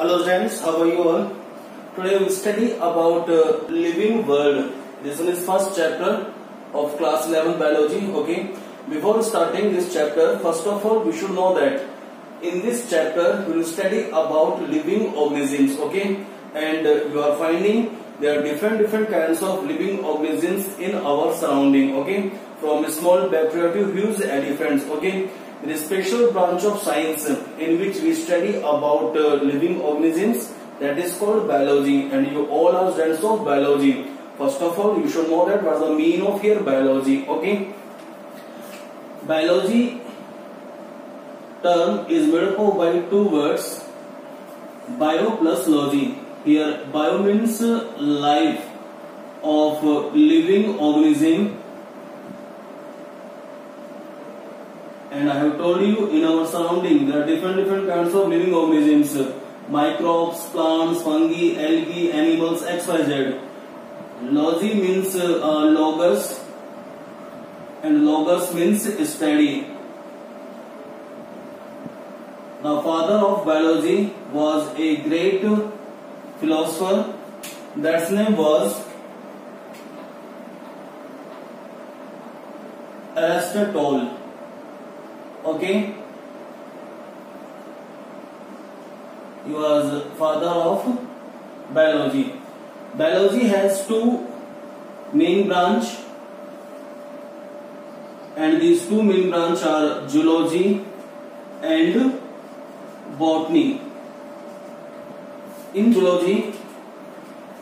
Hello friends, how are you all? Today we will study about living world. This one is first chapter of class 11 biology. Okay. Before starting this chapter, first of all we should know that in this chapter we will study about living organisms. Okay. And you are finding there are different kinds of living organisms in our surrounding. Okay. From small bacteria to huge elephants. Okay. In a special branch of science in which we study about living organisms, that is called biology, and you all are students of biology. First of all, you should know that what is the meaning of here biology. Okay, biology term is made up by two words, bio plus logy. Here bio means life of living organism. And I have told you in our surrounding there are different kinds of living organisms: microbes, plants, fungi, algae, animals, XYZ. Logy means logos, and logos means study. The father of biology was a great philosopher. That's name was Aristotle. Okay, he was father of biology. Biology has two main branch, and these two main branch are zoology and botany. In zoology,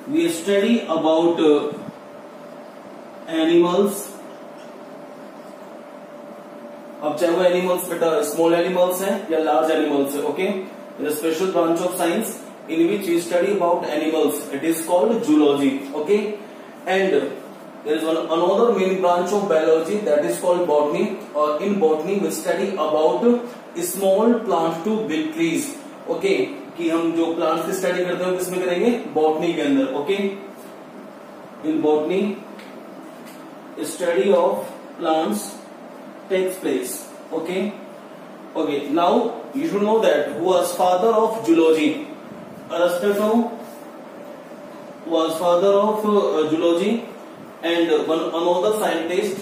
we study about animals. अब चाहे वो animals बेटा small animals हैं या large animals है. Okay, in special branch of science in which we study about animals, it is called zoology. Okay, and there is one another main branch of biology that is called botany. और in botany we study about small plant to big trees. Okay, कि हम जो plants की study करते हैं किसमें करेंगे? Botany के अंदर. Okay, in botany study of plants takes place. Okay, now you should know that who was father of zoology. Aristotle was father of zoology, and another scientist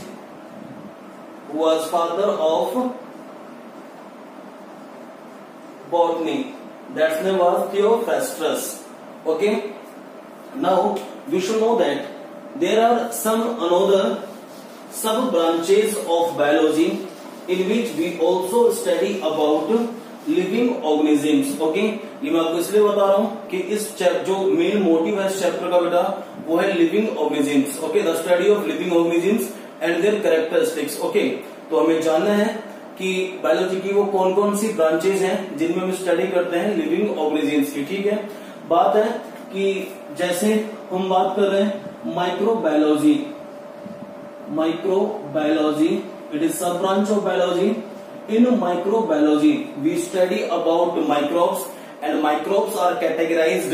who was father of botany, that's name was Theophrastus. Okay, now we should know that there are some another sub branches of biology in which we also study about living organisms. Okay, ये मैं आपको इसलिए बता रहा हूँ कि इस जो मेन मोटिव है इस चैप्टर का बेटा वो है living organisms. Okay, the study of living organisms and there characteristics. Okay, तो हमें जानना है कि बायोलॉजी की वो कौन कौन सी ब्रांचेज हैं जिनमें हम स्टडी करते हैं लिविंग ऑर्गेनिजम्स की. ठीक है, बात है कि जैसे हम बात कर रहे हैं microbiology. Microbiology, it is sub branch of biology. In microbiology, we study about microbes, and microbes are categorized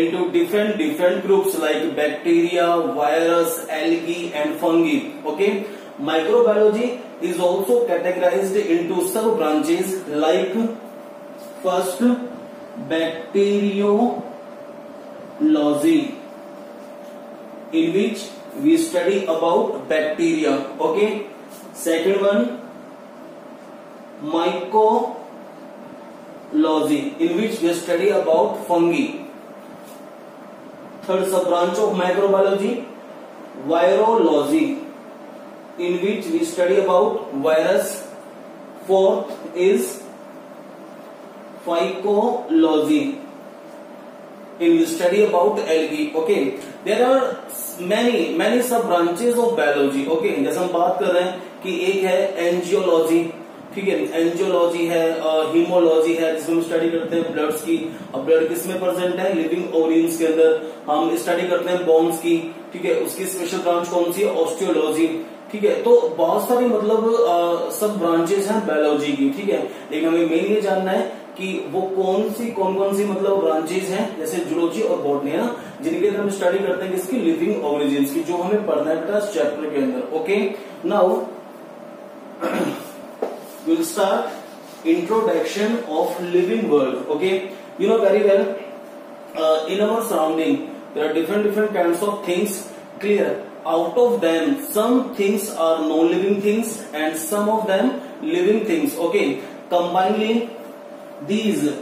into different groups like bacteria, virus, algae, and fungi. Okay, microbiology is also categorized into sub branches like first bacteriology, in which we study about bacteria. Okay, second one mycology, in which we study about fungi. Third sub branch of microbiology, virology, in which we study about virus. Fourth is phycology, in which we study about algae. Okay, there are many sub branches of biology. Okay, जैसे हम बात कर रहे हैं कि एक है angiology. ठीक है, एंजियोलॉजी है, हीमोलॉजी है जिसमें हम स्टडी करते हैं ब्लड्स की. अब ब्लड किसमें प्रेजेंट है? लिविंग ऑर्गेन्स के अंदर. हम स्टडी करते हैं बोन्स की. ठीक है, उसकी स्पेशल ब्रांच कौन सी है? ऑस्टियोलॉजी. ठीक है, तो बहुत सारी मतलब सब ब्रांचेस हैं बायोलॉजी की. ठीक है, लेकिन हमें मेन ये जानना है कि वो कौन कौन सी मतलब ब्रांचेज हैं जैसे जूलॉजी और बॉटनी है ना, जिनके अंदर हम स्टडी करते हैं किसकी? लिविंग ऑर्गेनिजम्स की, जो हमें पढ़ना है बेटा इस चैप्टर के अंदर. Okay, now we'll start introduction of living world. Okay, You know very well, in our surrounding there are different kinds of things. Clear? Out of them, some things are non-living things and some of them living things. Okay, combining these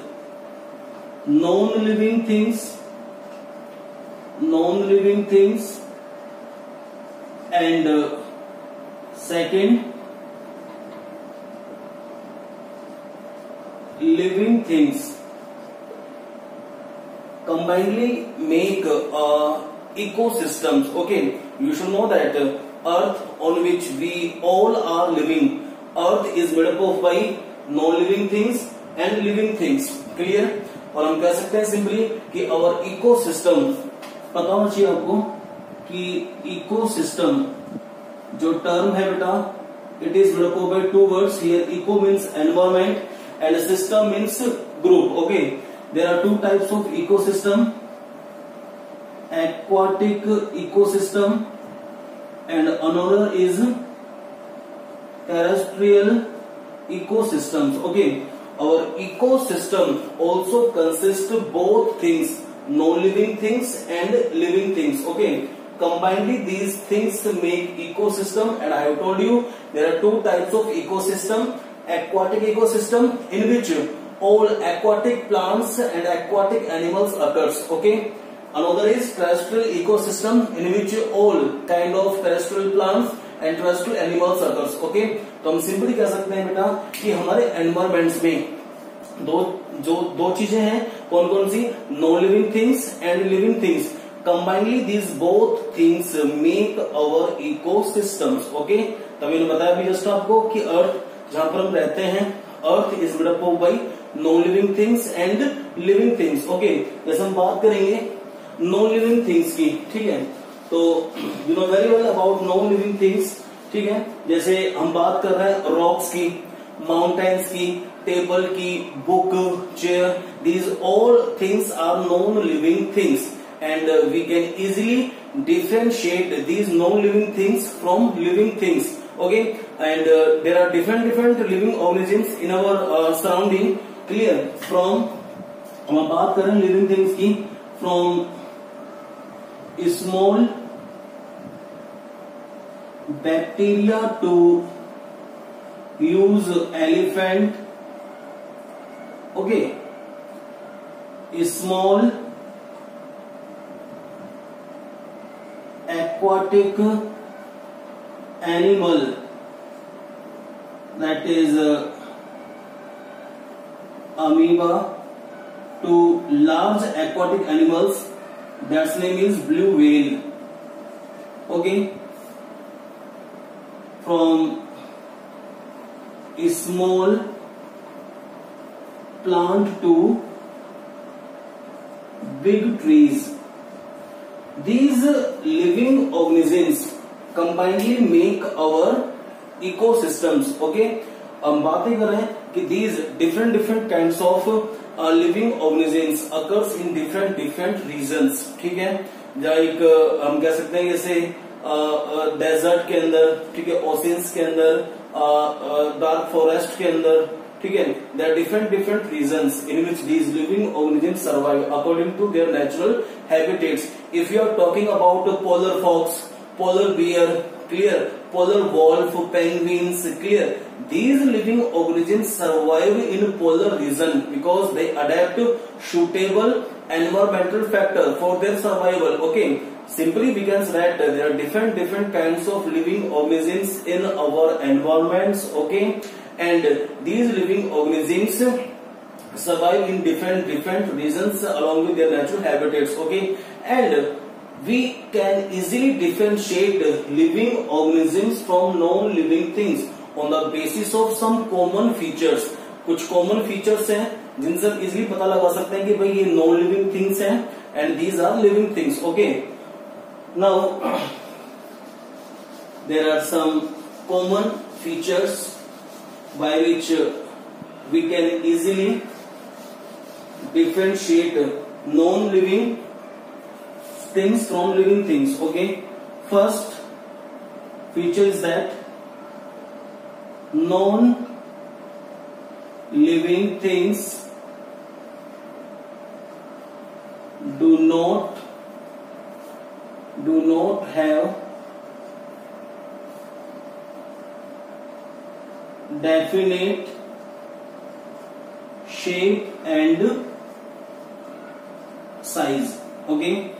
non-living things and second living things combinedly make ecosystems. Okay, you should know that earth on which we all are living, earth is made up of by non-living things and living things. Clear? और हम कह सकते हैं simply कि our ecosystem, पता होना चाहिए आपको कि इकोसिस्टम जो टर्म है बेटा, it is made up by two words here. Eco means environment and system means group. Okay, there are two types of ecosystem: aquatic ecosystem and another is terrestrial ecosystems. Okay, our ecosystem also consists of both things, non-living things and living things. Okay, combinedly these things make ecosystem, and I have told you there are two types of ecosystem. Aquatic ecosystem, in which all aquatic plants and aquatic animals occurs. Okay, another is terrestrial ecosystem, in which all kind of terrestrial plants and terrestrial animals occurs. Okay, तो हम simply कह सकते हैं बेटा कि हमारे environments में दो चीजें हैं. कौन कौन सी? Non living things and living things. Combinedly these both things make our ecosystems. Okay, तो मैंने बताया भी जस्ट आपको कि अर्थ जहां पर हम रहते हैं, earth is made up bye non living things and living things. Okay, जैसे हम बात करेंगे नॉन लिविंग थिंग्स की, ठीक है, तो you know very well about non living things. ठीक है, जैसे हम बात कर रहे हैं रॉक्स की, माउंटेन्स की, टेबल की, book, chair, these all things are non living things and we can easily differentiate these non-living things from living things. Okay, and there are different living organisms in our surrounding. Clear? From हम बात करें living things की, from small bacteria to use elephant. Okay, small aquatic animal, that is amoeba, to large aquatic animals, that's name is blue whale. Okay, from a small plant to big trees. These living organisms combinedly make our ecosystems. Okay, हम बातें कर रहे हैं कि these different kinds of living organisms occurs in different regions. ठीक है, like हम कह सकते हैं जैसे डेजर्ट के अंदर, ठीक है, ओशियंस के अंदर, डार्क फॉरेस्ट के अंदर. ठीक है, there are different regions in which these living organisms survive according to their natural habitats. If you are talking about polar fox, polar bear, clear, polar wolf, penguins, clear, these living organisms survive in polar region because they adapt to suitable environmental factor for their survival. Okay, simply we can say that there are different kinds of living organisms in our environments. Okay, and these living organisms survive in different regions along with their natural habitats. Okay, and we can easily differentiate living organisms from non-living things on the basis of some common features. कुछ common features हैं जिनसे हम easily पता लगा सकते हैं कि भाई ये non-living things हैं and these are living things. Okay, now there are some common features by which we can easily differentiate non-living things from living things. Okay, first feature is that non-living things do not have definite shape and size. Okay,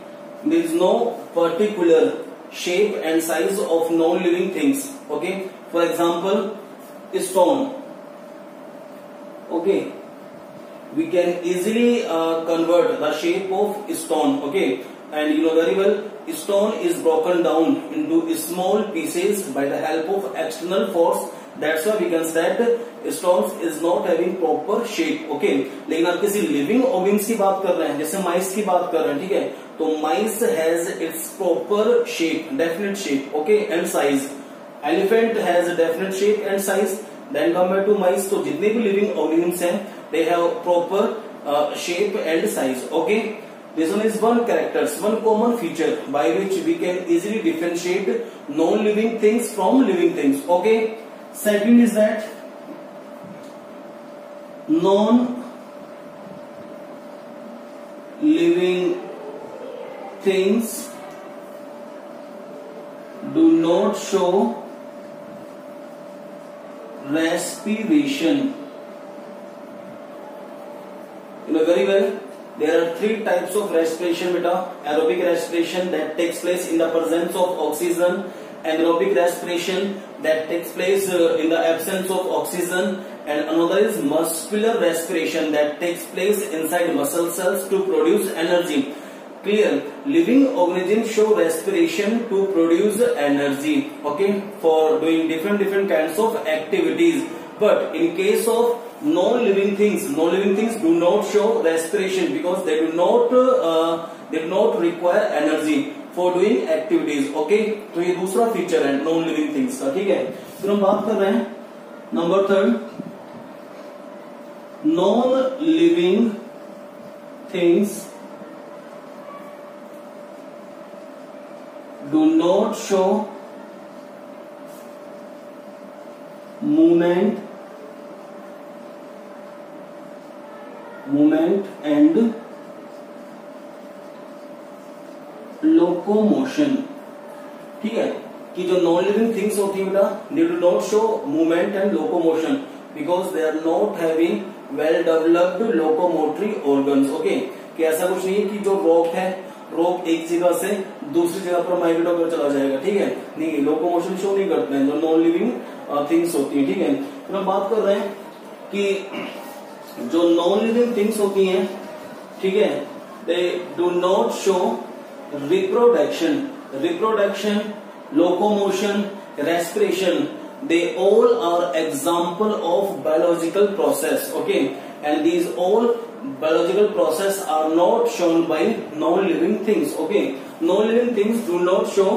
there is no particular shape and size of non-living things. Okay, for example, stone. Okay, we can easily convert the shape of stone. Okay, and you know very well, stone is broken down into small pieces by the help of external force. That's why we can say that stones is not having proper shape. Okay, लेकिन आप किसी living organism की बात कर रहे हैं, जैसे माइस की बात कर रहे हैं, ठीक है, तो mice has its proper shape, definite shape, okay, and size. Elephant has definite shape and size. Then compare to mice, तो जितने भी लिविंग ऑर्गेनिज्म हैं, they have proper shape and size. Okay, this one is one characters, one common feature by which we can easily differentiate non-living things from living things. Okay, second is that non-living things do not show respiration. You know very well, there are three types of respiration, beta. Aerobic respiration that takes place in the presence of oxygen, anaerobic respiration that takes place in the absence of oxygen, and another is muscular respiration that takes place inside muscle cells to produce energy. Clear? Living organisms show respiration to produce energy, okay, for doing different kinds of activities. But in case of non-living things do not show respiration because they do not require energy for doing activities. Okay, तो ये दूसरा feature है non living things का. ठीक है, फिर हम बात कर रहे हैं number third, non living things do not show movement and locomotion. ठीक है, कि जो नॉन लिविंग थिंग्स होती है बेटा, they do not show movement and locomotion because they are not having well developed locomotory organs. Okay, कि ऐसा कुछ नहीं है कि जो रॉक है, रॉक एक जगह से दूसरी जगह पर माइग्रेट होकर चला जाएगा. ठीक है, नहीं, लोकोमोशन शो नहीं करते हैं जो नॉन लिविंग थिंग्स होती है. ठीक है, फिर हम बात कर रहे हैं कि जो नॉन लिविंग थिंग्स होती हैं, ठीक है, दे do not show reproduction, locomotion, respiration. They all are example of biological process. Okay, and these all biological process are not shown by non-living things. Okay, non-living things do not show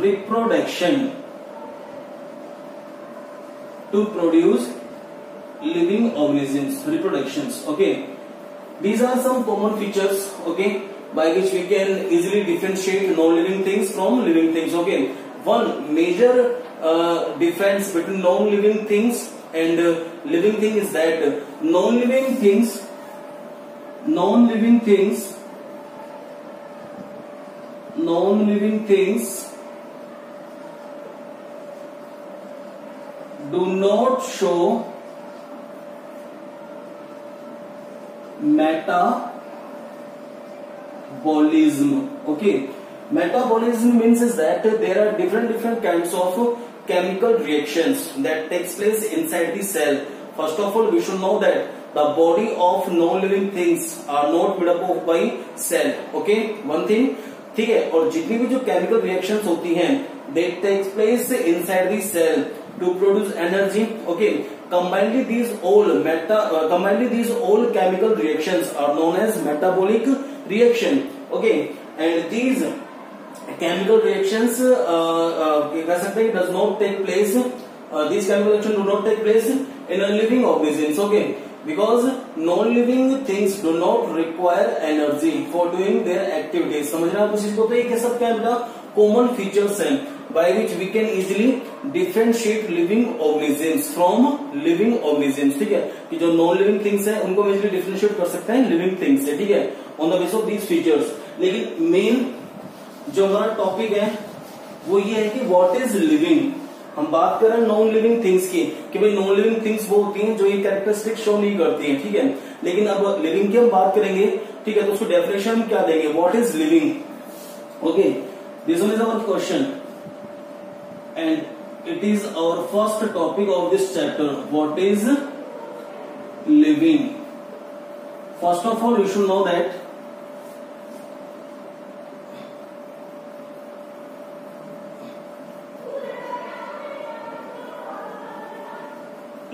reproduction to produce living organisms, reproductions. Okay, these are some common features, okay, by which we can easily differentiate non-living things from living things. Okay, one major difference between non-living things and living thing is that non-living things do not show metabolism. Okay, metabolism means is that there are different kinds of chemical reactions that takes place inside the cell. First of all, we should know that the body of non-living things are not made up of by cell. Okay, one thing. ठीक है, और जितनी भी जो chemical reactions होती हैं, they takes place inside the cell to produce energy. Okay, combinedly these all chemical reactions are known as metabolic reaction. Okay, and these chemical reactions कह सकते हैं does not take place, these chemical reactions do not take place in a living organisms. Okay, because non living things do not require energy for doing their activities. समझ रहे हैं आप इस चीज को? तो ये सब क्या है बेटा, कॉमन फीचर्स हैं by which we can easily differentiate living organisms from living organisms. ठीक है, कि जो नॉन लिविंग थिंग्स है उनको इजिली डिफरेंशिएट कर सकते हैं लिविंग थिंग्स से। ठीक है, on the base of these features. लेकिन मेन जो हमारा टॉपिक है वो ये है कि व्हाट इज लिविंग। हम बात कर रहे हैं नॉन लिविंग थिंग्स की, कि भाई नॉन लिविंग थिंग्स वो होती हैं जो ये कैरेक्टरिस्टिक शो नहीं करती हैं। ठीक है, लेकिन अब लिविंग की हम बात करेंगे। ठीक है, तो उसको डेफिनेशन हम क्या देंगे, what is living. Okay, this one is our question and it is our first topic of this chapter, what is living. First of all you should know that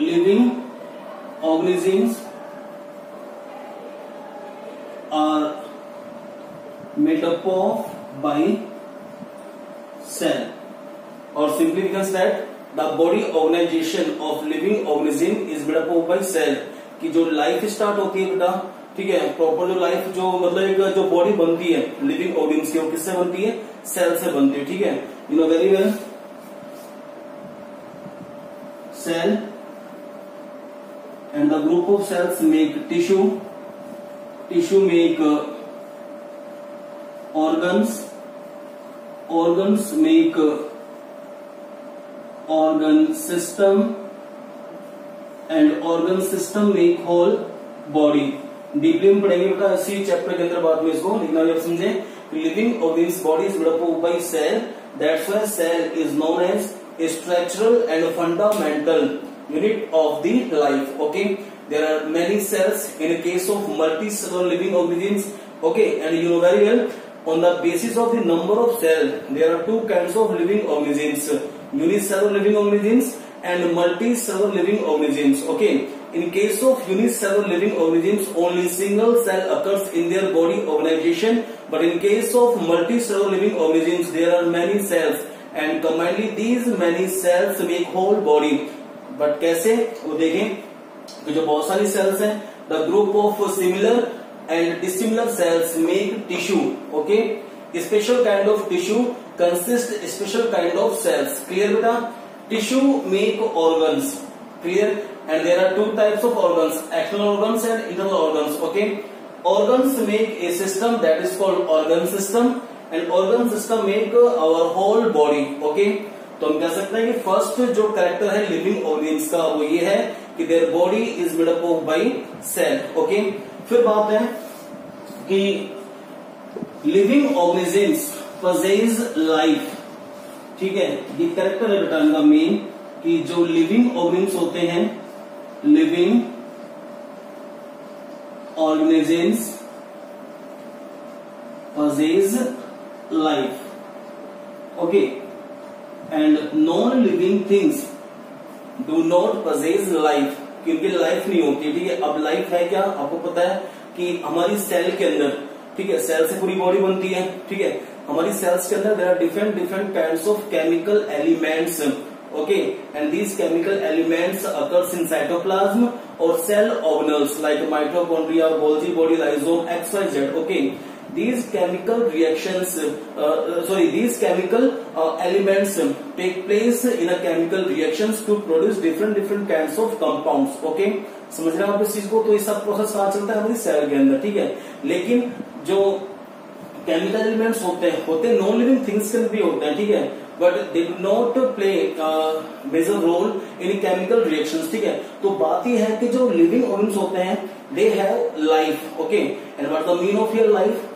living organisms are made up of by cell, or simply we can say that the body organization of living organism is made up of by cell। कि जो life start होती है बेटा, ठीक है, proper जो life जो मतलब एक जो बॉडी बनती है लिविंग ऑर्गेनिम्स की, वो किससे बनती है, सेल से बनती है। ठीक है, you know very well, cell and the group of cells make tissue, tissue make organs, organs make organ system, and organ system make whole body। Deeply में पढ़ेंगे बेटा इसी चैप्टर के अंदर, बाद में इसको लिखना भी आप समझे। Living organisms body is made up by cell, that's why cell is known as structural and fundamental unit of the life। Okay, there are many cells in a case of multicellular living organisms। Okay, and you know very well, on the basis of the number of cells there are two kinds of living organisms, unicellular living organisms and multicellular living organisms। Okay, in case of unicellular living organisms only single cell occurs in their body organization, but in case of multicellular living organisms there are many cells and combinedly these many cells make whole body। But कैसे वो देखें, तो जो बहुत सारी cells हैं, the group of similar and dissimilar cells make tissue. Okay, special kind of tissue consist special kind of cells. Clear बेटा, tissue make organs. Clear, and there are two types of organs, external organs and internal organs. Okay, organs make a system that is called organ system and organ system make our whole body. Okay, तो हम कह सकते हैं कि first जो character है living organisms का वो ये है कि their body is made up of by cell. Okay, फिर बात है कि लिविंग ऑर्गेनिम्स पजेज लाइफ। ठीक है, ये कैरेक्टर है बेटा इनका मेन, कि जो लिविंग ऑर्गेनिम्स होते हैं, living organisms पजेज life. Okay, and non living things do not पजेज life, क्योंकि लाइफ नहीं होती। ठीक है, अब लाइफ है क्या, आपको पता है कि हमारी सेल के अंदर, ठीक है, सेल से पूरी बॉडी बनती है। ठीक है, हमारी सेल्स के अंदर there are different different kinds of chemical elements. Okay, and these chemical elements occurs in cytoplasm और cell organelles like mitochondria, Golgi body, lysosome, XYZ। Okay, these chemical reactions these chemical elements take place in a chemical reactions to produce different kinds of compounds। okay, समझ रहे हैं आप इस चीज को? तो ये सब प्रोसेस कहाँ चलता है, हमारी सेल के अंदर। ठीक है, लेकिन जो केमिकल एलिमेंट्स होते हैं नॉन लिविंग थिंग्स के अंदर भी होते हैं। ठीक है, but they do not play major role in chemical reactions. ठीक है, तो बात यह है कि जो लिविंग ऑर्गेनिम्स होते हैं they have life. Okay, and what the mean of your life,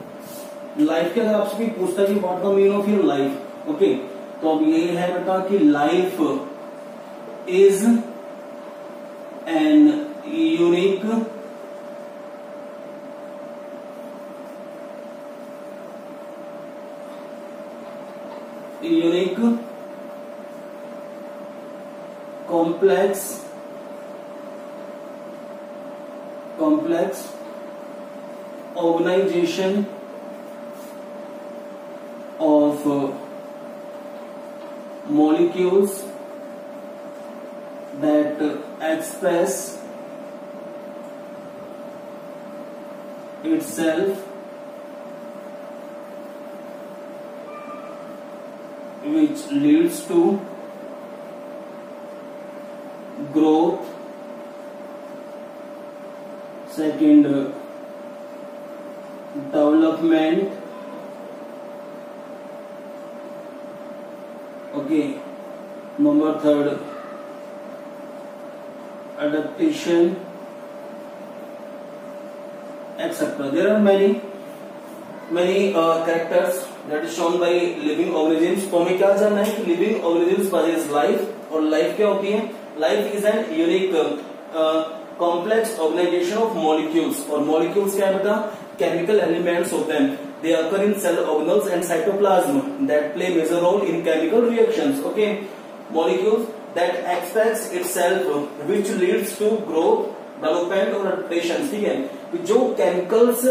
life के अगर आपसे भी पूछता है कि what the mean of your life. Okay, तो अब ये है बेटा कि life is an unique complex organization of molecules that express itself which leads to growth. Second, development. Okay. Number third, adaptation, etc. There are many characters that is shown by living organisms. तो हमें क्या जानना है कि living organisms possess life, और life क्या होती है? Life is an unique complex organization of molecules, और molecules क्या है बेटा? Chemical elements होते हैं. They occur in cell organelles and cytoplasm that play major role in chemical reactions. Okay, molecules that express itself which leads to growth, development और adaptation. ठीक है, जो chemicals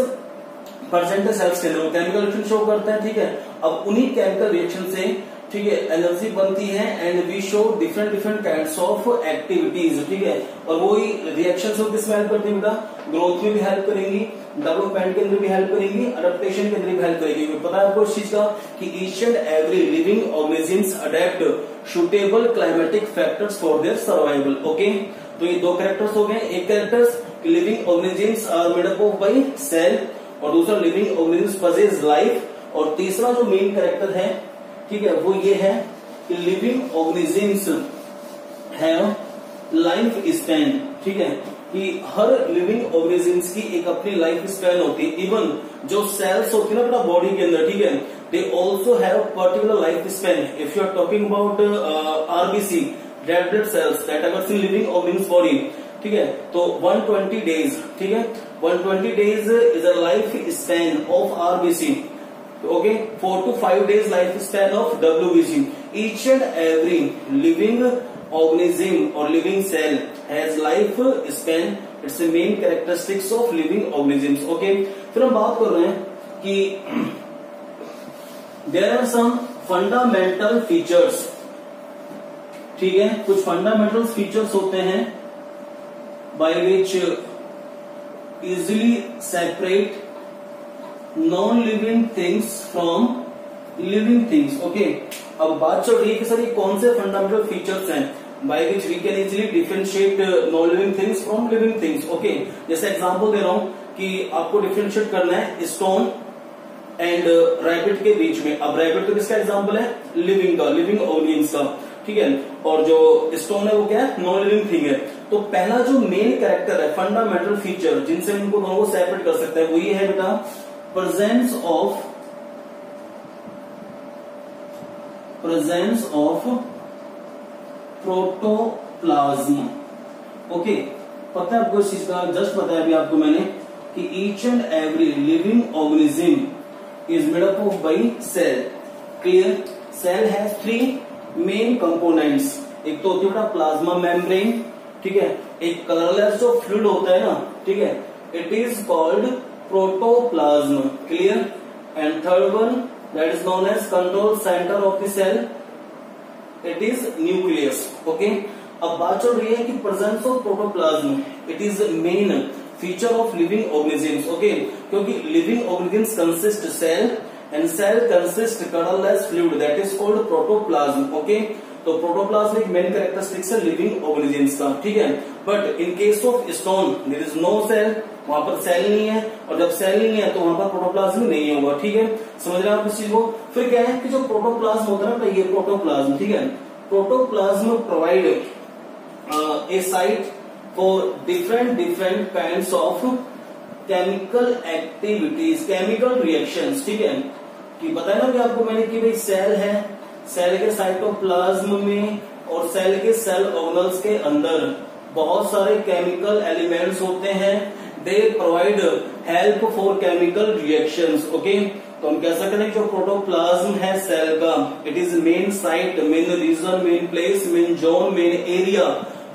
प्रेजेंट सेल्स के अंदर केमिकल रिएक्शन शो करते हैं. ठीक है, अब उन्हीं केमिकल रिएक्शन से ठीक है एनर्जी बनती है and we show different kinds of activities. ठीक है, और वही रिएक्शन से किस में हेल्प करती है बेटा? ग्रोथ में भी हेल्प करेंगी, डेवलपमेंट के अंदर भी हेल्प करेंगी, अडेप्टेशन के अंदर भी हेल्प करेगी. पता है आपको इस चीज का कि each and every living organisms adapt suitable climatic factors for their survival. Okay, तो ये दो कैरेक्टर्स हो गए. एक characters living organisms are made up of by cell, और दूसरा लिविंग ऑर्गेनिजम्स पजेस लाइफ, और तीसरा जो मेन कैरेक्टर है ठीक है वो ये है कि living organisms have life span. ठीक है, कि हर लिविंग ऑर्गेनिजम्स की एक अपनी लाइफ स्पैन होती है. इवन जो सेल्स होती है ना अपना बॉडी के अंदर, ठीक है, they also have particular life span. If you are talking about RBC, red blood cells that occurs in living organism body, ठीक है, तो 120 डेज. ठीक है, 120 days is a life span of RBC. Okay, 4 to 5 days life span of WBC. Each and every living organism or living cell has life span. It's the main characteristics of living organisms. Okay, फिर हम बात कर रहे हैं कि there are some fundamental features. ठीक है, कुछ fundamental features होते हैं by which easily separate non-living things from living things. Okay, अब बात चल रही है कि सर ये कौन से फंडामेंटल फीचर्स हैं by which we can easily differentiate non-living things from living things. Okay, जैसे एग्जांपल दे रहा हूं कि आपको डिफरेंशिएट करना है स्टोन एंड रैबिट के बीच में. अब रैबिट तो किसका एग्जांपल है? लिविंग का, लिविंग ऑर्गेनिज्म का. ठीक है, और जो स्टोन है वो क्या है? नॉन लिविंग थिंग है. तो पहला जो मेन कैरेक्टर है, फंडामेंटल फीचर जिनसे हम इनको दोनों को सेपरेट कर सकते हैं, वो ये है बेटा presence of प्रोटोप्लाज्म. ओके, पता है आपको इस चीज का? जस्ट बताया अभी आपको मैंने कि each and every living organism is made up of by cell. Clear? Cell has 3 main components. एक तो होती है बेटा प्लाज्मा मेम्ब्रेन. ठीक है, एक कलरलेस जो फ्लूइड होता है ना, ठीक है, it is called protoplasm. Clear? And third one that is known as control center of the cell, it is nucleus. Okay, अब बात चल रही है कि presence of protoplasm it is main feature of living organisms. Okay, क्योंकि living organisms consist cell and cell consist colorless fluid that is called protoplasm. Okay, तो protoplasm एक main characteristics है लिविंग ऑर्गेनिजम्स का. ठीक है, but in case of stone there is no cell, वहां पर cell नहीं है, और जब सेल नहीं है तो वहां पर प्रोटोप्लाज्म नहीं होगा. ठीक है, समझ रहे हैं आप इस चीज को? फिर क्या है कि जो प्रोटोप्लाज्म होता है ना, ये प्रोटोप्लाज्म, ठीक है, protoplasm provide a site for different kinds of chemical activities, chemical reactions. ठीक है, कि बताया ना कि आपको मैंने कि भाई सेल है, सेल के साइटोप्लाज्म में और सेल के सेल ऑर्गेनल्स के अंदर बहुत सारे केमिकल एलिमेंट्स होते हैं. They provide help for chemical reactions. Okay, तो हम कह सकते हैं जो प्रोटोप्लाज्म है सेल का, it is main site, main region, main place, main zone, main area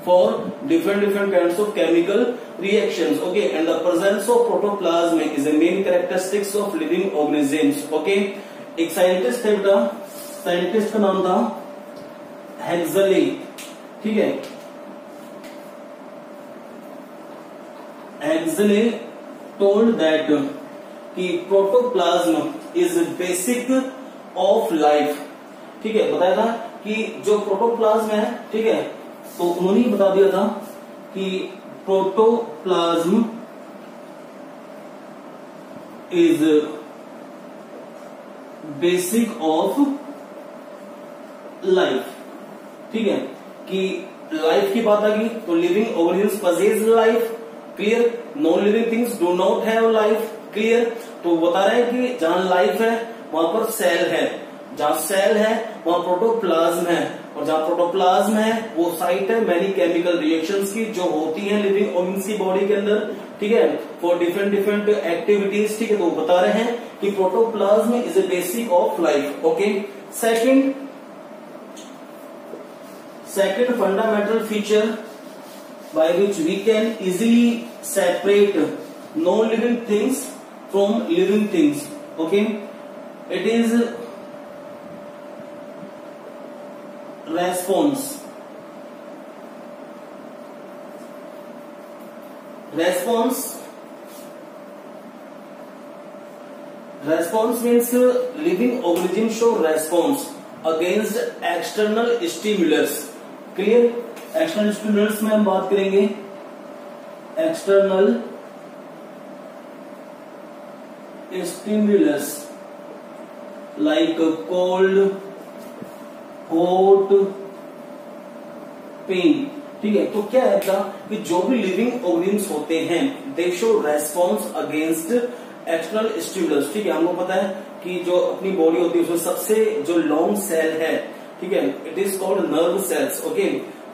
for different kinds of chemical reactions. Okay, and the presence of protoplasm is a main characteristics of living organisms. Okay, एक scientist है बेटा, scientist का नाम था हेक्सले. ठीक है, हेक्सले told that कि protoplasm is basic of life. ठीक है, बताया था कि जो प्रोटोप्लाज्म है, ठीक है, तो उन्होंने बता दिया था कि protoplasm is basic of life. ठीक है, कि लाइफ की बात आ गई तो living organism पजेज life, clear. Non living things do not have life, clear. तो बता रहे हैं कि जहां लाइफ है वहां पर सेल है, जहां सेल है वहां प्रोटोप्लाज्म है, और जहां प्रोटोप्लाज्म है वो साइट है मैनी केमिकल रिएक्शंस की जो होती हैं लिविंग ऑर्गेनिज्म की बॉडी के अंदर। ठीक है, फॉर डिफरेंट डिफरेंट एक्टिविटीज। ठीक है, तो बता रहे हैं कि protoplasm is a basic of life. Okay, second fundamental feature by which we can easily separate non-living things from living things. Okay, it is response. Response means living organism show response against external stimulus. Clear. External stimulus में हम बात करेंगे external stimulus like cold, hot, pain. ठीक है, तो क्या है कि जो भी लिविंग ऑर्गेनिज्म होते हैं दे show response against external stimulus. ठीक है, हमको पता है कि जो अपनी बॉडी होती है उसमें सबसे जो लॉन्ग सेल है, ठीक है, it is called nerve cells. Okay,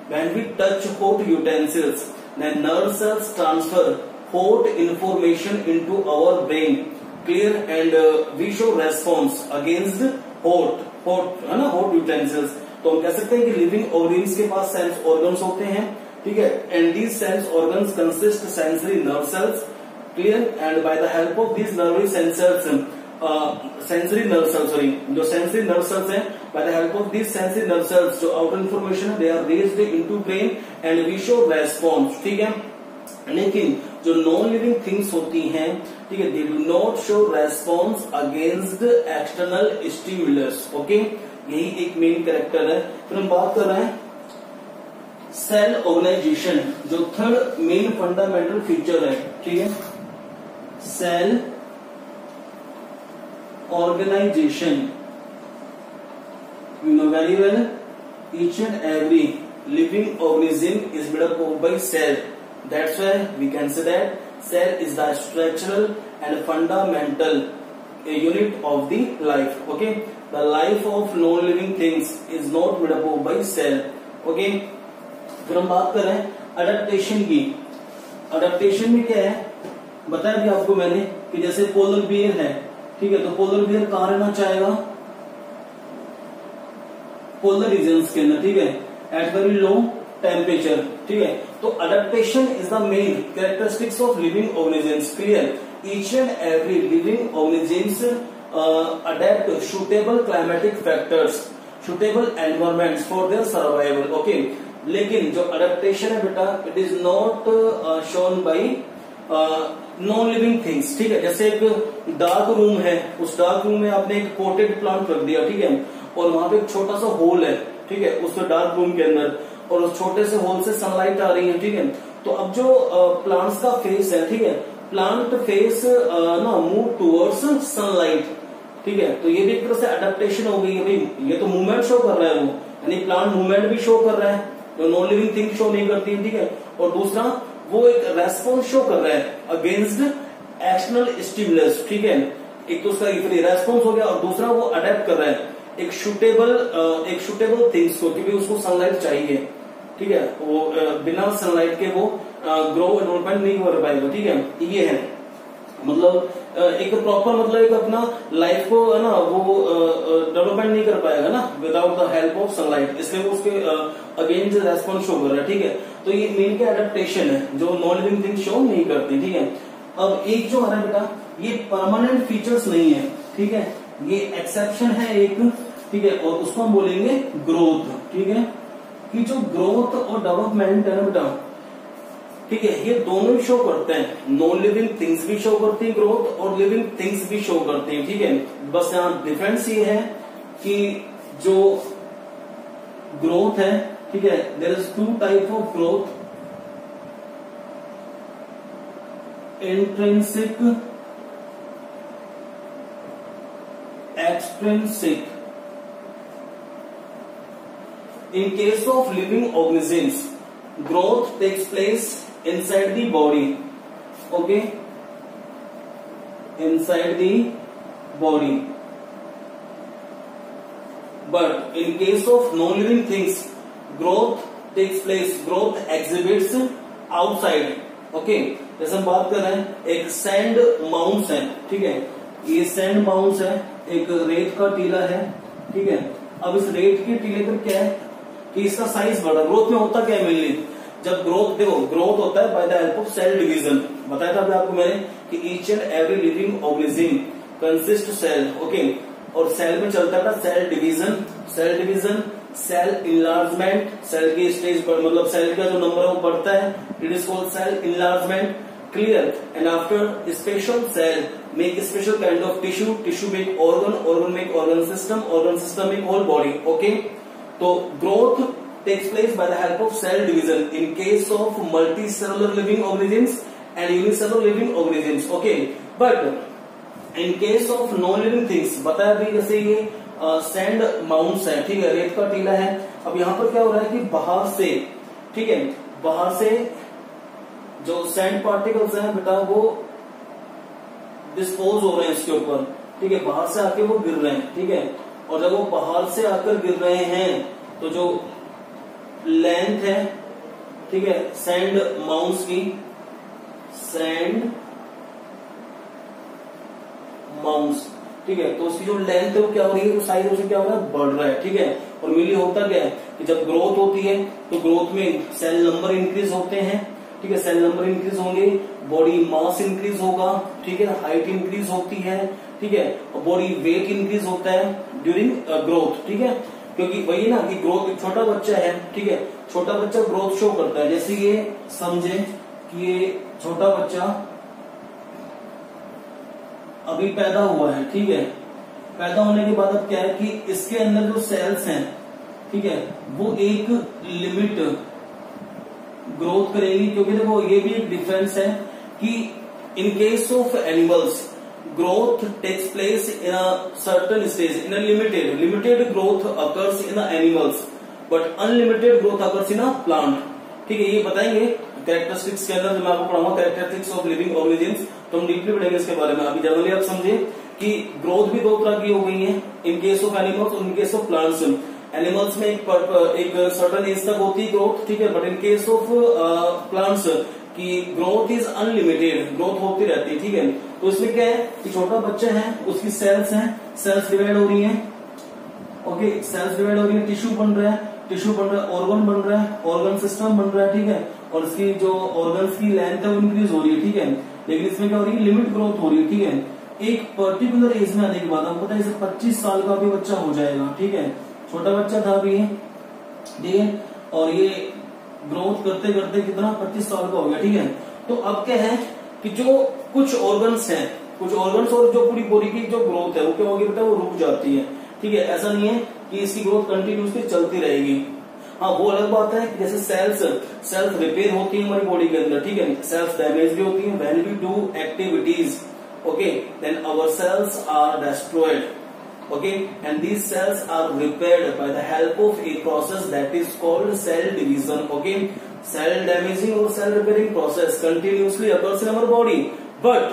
when we touch hot utensils then nerve cells transfer hot information into our brain, clear, and we show response against hot है ना, हॉट यूटेंसिल्स। तो हम कह सकते हैं कि लिविंग ऑर्गेनिज्म के पास sense organs होते हैं। ठीक है, and these sense organs consist sensory nerve cells, clear, and by the help of these nerve sensors sensory nerve cells, sorry, जो सेंसरी नर्व सेल्स हैं, by the help of these sensory nerve cells जो outer information है they are raised into brain and we show response. ठीक है, लेकिन जो non living things होती हैं, ठीक है, दे do not show response against external stimulus. Okay, यही एक मेन कैरेक्टर है। फिर हम बात कर रहे हैं सेल ऑर्गेनाइजेशन, जो थर्ड मेन फंडामेंटल फीचर है। ठीक है, cell organization. You know very well, each and every living organism is made up of by cell. That's why we can say that cell is the structural and fundamental unit of the life. Okay, the life of non-living things is not made up of by cell. Okay, फिर हम बात कर रहे हैं adaptation की। Adaptation में क्या है बताया भी आपको मैंने कि जैसे पोलर बियर है, ठीक है, तो पोलर बियर कहां रहना चाहेगा, पोलर रीजन्स के अंदर, ठीक है, एट वेरी लो टेम्परेचर। ठीक है, तो adaptation is the main characteristics of living organisms. Clear, each and every living organisms adapt suitable climatic factors, suitable environments for their survival. Okay, लेकिन जो अडेप्टेशन है बेटा it is not shown by non living things. ठीक है, जैसे एक dark room है, उस डार्क रूम में आपने एक पोटेड प्लांट रख दिया, ठीक है, और वहां पे एक छोटा सा होल है, ठीक है, उस डार्क रूम के अंदर, और उस छोटे से होल से सनलाइट आ रही है। ठीक है, तो अब जो प्लांट्स का फेस है, ठीक है, प्लांट फेस ना मूव टूवर्ड्स सनलाइट। ठीक है, तो ये भी एक तरह से अडेप्टेशन हो गई है भाई, ये तो मूवमेंट शो कर रहा है वो, यानी प्लांट मूवमेंट भी शो कर रहा है, जो नॉन लिविंग थिंग शो नहीं करती है। ठीक है, और दूसरा वो एक रेस्पॉन्स शो कर रहा है अगेंस्ट एक्सटर्नल स्टिमुलस। ठीक है, एक तो उसका रेस्पॉन्स हो गया और दूसरा वो अडेप्ट कर रहा है एक सुटेबल थिंग्स को, क्योंकि उसको सनलाइट चाहिए। ठीक है, वो बिना सनलाइट के वो ग्रो डेवलपमेंट नहीं कर पाएगा। ठीक है, ये है मतलब एक प्रॉपर मतलब एक अपना लाइफ को है ना वो डेवलपमेंट नहीं कर पाएगा ना without the help of sunlight, इसलिए वो उसके अगेंस्ट रेस्पॉन्स शो कर रहा है। ठीक है, तो ये मेन के एडेप्टेशन है जो नॉन लिविंग थिंग शो नहीं करती। ठीक है, अब एक जो है बेटा ये परमानेंट फीचर्स नहीं है, ठीक है, ये एक्सेप्शन है एक। ठीक है, और उसको हम बोलेंगे ग्रोथ। ठीक है, कि जो ग्रोथ और डेवलपमेंट है ना बेटा ठीक है, ये दोनों शो करते हैं, नॉन लिविंग थिंग्स भी शो करती है ग्रोथ और लिविंग थिंग्स भी शो करती हैं। ठीक है, बस यहाँ डिफरेंस ये है कि जो ग्रोथ है, ठीक है, there is two type of growth, intrinsic, extrinsic. In case of living organisms, growth takes place inside the body, okay, inside the body. But in case of non-living things, growth takes place, growth exhibits outside, okay. जैसे हम बात कर रहे हैं, एक sand mounts है, ठीक है, ये सैंड माउंट्स है, एक रेत का टीला है, ठीक है। अब इस रेत के टीले पर क्या है कि इसका साइज बढ़ा, ग्रोथ में होता क्या है मेनली, जब ग्रोथ, देखो ग्रोथ होता है by the help of cell division, बताया था अभी आपको मैंने कि each and every living organism consist cell, okay, और सेल में चलता था cell division, cell division, cell enlargement, cell की स्टेज पर मतलब सेल का जो नंबर है वो बढ़ता है, it is called cell enlargement, clear. And after special cell make special kind of tissue, tissue make organ, organ make organ system make whole body, okay. तो growth takes place by the help of cell division in case of multicellular living organisms and unicellular living organisms, okay. But in case of non-living things, बताया भी जैसे ये sand mounts है, ठीक है, रेत का टीला है। अब यहाँ पर क्या हो रहा है कि बाहर से, ठीक है, बाहर से जो सैंड पार्टिकल्स हैं बेटा वो डिस्पोज हो रहे हैं इसके ऊपर, ठीक है, बाहर से आके वो गिर रहे हैं, ठीक है। और जब वो बाहर से आकर गिर रहे हैं तो जो लेंथ है, ठीक है, सैंड माउंट्स की, सैंड माउंट्स, ठीक है, तो उसकी जो लेंथ है वो क्या हो रही है, तो साइज उससे क्या हो रहा है, बढ़ रहा है, ठीक है। और मेनली होता क्या है कि जब ग्रोथ होती है तो ग्रोथ में सेल नंबर इंक्रीज होते हैं, ठीक है, सेल नंबर इंक्रीज होंगे, बॉडी मास इंक्रीज होगा, ठीक है, हाइट इंक्रीज होती है, ठीक है, और बॉडी वेट इंक्रीज होता है ड्यूरिंग ग्रोथ, ठीक है, क्योंकि वही ना कि ग्रोथ, छोटा बच्चा है, ठीक है, छोटा बच्चा ग्रोथ शो करता है। जैसे ये समझे कि ये छोटा बच्चा अभी पैदा हुआ है, ठीक है, पैदा होने के बाद अब क्या है कि इसके अंदर जो सेल्स हैं, ठीक है, वो एक लिमिट ग्रोथ करेगी, क्योंकि देखो ये भी एक डिफरेंस है कि इन case of animals growth takes place in a certain stage, in a limited growth occurs in the animals, but unlimited growth occurs in a plant, ठीक है। ये बताएंगे कैरेक्टरिस्टिक्स के अंदर, मैं आपको पढ़ाऊंगा कैरेक्टरिस्टिक्स ऑफ लिविंग ऑर्गेनिज्म्स, तो हम डीपली पढ़ेंगे इसके बारे में। अभी जनरली आप समझे कि ग्रोथ भी दो तरह की हो गई है, इन केस ऑफ एनिमल्स और इन केस ऑफ प्लांट्स। एनिमल्स में एक सर्टन एज तक होती है ग्रोथ, ठीक है, but in case of plants की ग्रोथ इज अनलिमिटेड, ग्रोथ होती रहती है, ठीक है। तो इसमें क्या है कि छोटा बच्चा है, उसकी सेल्स हैं, सेल्स डिवाइड हो रही हैं, ओके, सेल्स डिवाइड हो रही है, टिश्यू बन रहा है, टिश्यू बन रहा है, ऑर्गन बन रहा है, ऑर्गन सिस्टम बन रहा है, ठीक है, और इसकी जो ऑर्गन्स की लेंथ है वो इंक्रीज हो रही है, ठीक है। लेकिन इसमें क्या हो रही है, लिमिट ग्रोथ हो रही है, ठीक है। एक पर्टिकुलर एज में आने के बाद हमको पता है जैसे 25 साल का भी बच्चा हो जाएगा, ठीक है, छोटा बच्चा था अभी, ठीक है, और ये ग्रोथ करते करते कितना 25 साल का हो गया, ठीक है। तो अब क्या है कि जो कुछ ऑर्गन्स हैं, कुछ ऑर्गन्स और जो पूरी बॉडी की जो ग्रोथ है वो क्या होगी बेटा, वो रुक जाती है, ठीक है। ऐसा नहीं है कि इसकी ग्रोथ कंटिन्यूसली चलती रहेगी। हाँ, वो अलग बात है कि जैसे सेल्फ रिपेयर होती है हमारी बॉडी के अंदर, ठीक है, सेल्फ डैमेज भी होती है, when we do activities, okay, then our cells are destroyed, okay, and these cells are repaired by the help of a process that is called cell division, okay. Cell damaging or cell repairing process continuously occurs in our body, but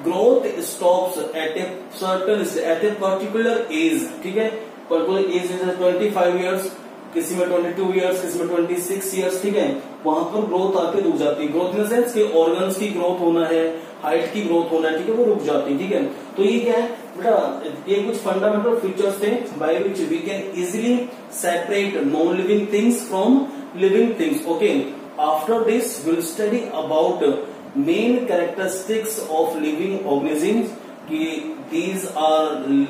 growth stops at a particular age, ठीक है, particular age is 25 years, किसी में 22 years, किसी में 26 years, ठीक है, वहां पर ग्रोथ आके रुक जाती है। ग्रोथ इन द सेंस कि ऑर्गन्स की ग्रोथ होना है, हाइट की ग्रोथ होना है, ठीक है, वो रुक जाती है, ठीक है। तो ये क्या है बेटा, ये कुछ फंडामेंटल फीचर्स थे by which we can easily separate non living things from living things, okay. After this will study about main characteristics of living organisms, कि these are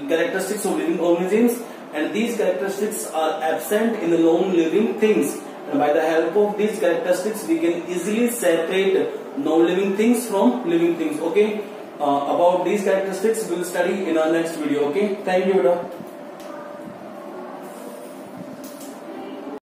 characteristics of living organisms and these characteristics are absent in the non-living things. and by the help of these characteristics we can easily separate non-living things from living things. Okay, about these characteristics we will study in our next video. Okay, thank you, beta.